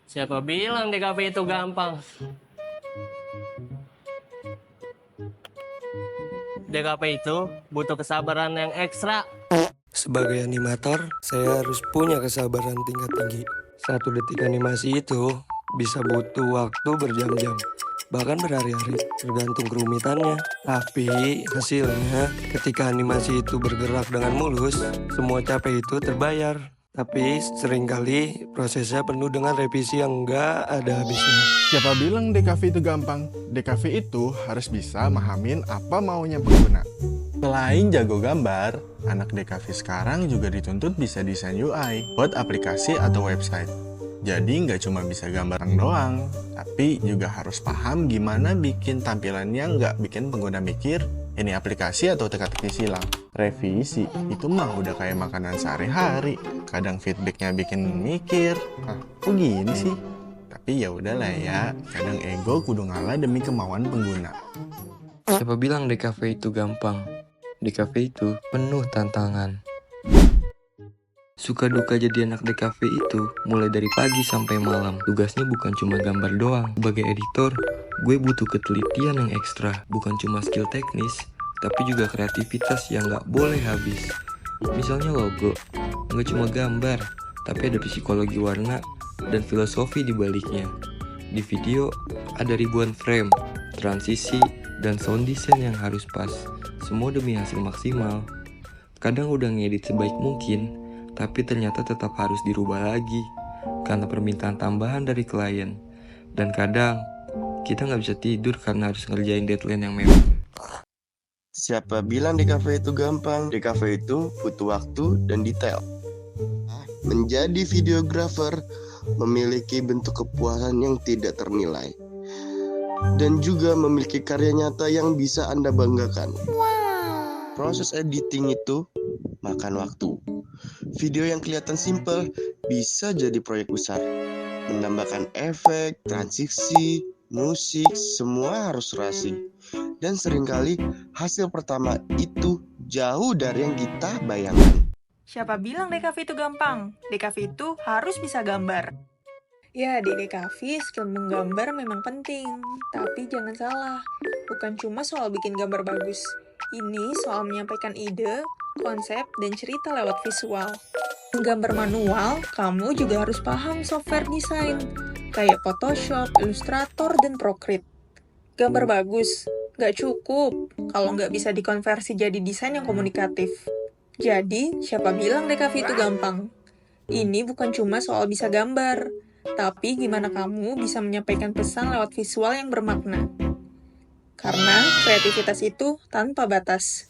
Siapa bilang di kafe itu gampang? Di kafe itu butuh kesabaran yang ekstra. Sebagai animator, saya harus punya kesabaran tingkat tinggi. 1 detik animasi itu bisa butuh waktu berjam-jam, bahkan berhari-hari, tergantung kerumitannya. Tapi hasilnya, ketika animasi itu bergerak dengan mulus, semua capek itu terbayar. Tapi seringkali prosesnya penuh dengan revisi yang nggak ada habisnya. Siapa bilang DKV itu gampang? DKV itu harus bisa mahamin apa maunya pengguna. Selain jago gambar, anak DKV sekarang juga dituntut bisa desain UI buat aplikasi atau website. Jadi nggak cuma bisa gambaran doang, tapi juga harus paham gimana bikin tampilannya nggak bikin pengguna mikir, ini aplikasi atau teka-teki silang. Revisi, itu mah udah kayak makanan sehari-hari. Kadang feedbacknya bikin mikir, kok gini sih? Tapi ya udahlah ya, kadang ego kudu ngalah demi kemauan pengguna. Siapa bilang DKV itu gampang? DKV itu penuh tantangan. Suka duka jadi anak DKV itu mulai dari pagi sampai malam. Tugasnya bukan cuma gambar doang. Sebagai editor, gue butuh ketelitian yang ekstra. Bukan cuma skill teknis, tapi juga kreativitas yang gak boleh habis. Misalnya logo, gak cuma gambar, tapi ada psikologi warna dan filosofi di baliknya. Di video, ada ribuan frame, transisi, dan sound design yang harus pas. Semua demi hasil maksimal. Kadang udah ngedit sebaik mungkin, tapi ternyata tetap harus dirubah lagi karena permintaan tambahan dari klien. Dan kadang kita nggak bisa tidur karena harus ngerjain deadline yang mepet. Siapa bilang DKV itu gampang? DKV itu butuh waktu dan detail. Menjadi videografer memiliki bentuk kepuasan yang tidak ternilai, dan juga memiliki karya nyata yang bisa Anda banggakan. Proses editing itu makan waktu. Video yang kelihatan simple bisa jadi proyek besar. Menambahkan efek, transisi, musik, semua harus serasi. Dan seringkali hasil pertama itu jauh dari yang kita bayangkan. Siapa bilang DKV itu gampang? DKV itu harus bisa gambar. Ya, di DKV skill menggambar memang penting. Tapi jangan salah, bukan cuma soal bikin gambar bagus. Ini soal menyampaikan ide, konsep, dan cerita lewat visual. Menggambar manual, kamu juga harus paham software desain, kayak Photoshop, Illustrator, dan Procreate. Gambar bagus, nggak cukup kalau nggak bisa dikonversi jadi desain yang komunikatif. Jadi, siapa bilang DKV itu gampang? Ini bukan cuma soal bisa gambar, tapi gimana kamu bisa menyampaikan pesan lewat visual yang bermakna. Karena kreativitas itu tanpa batas.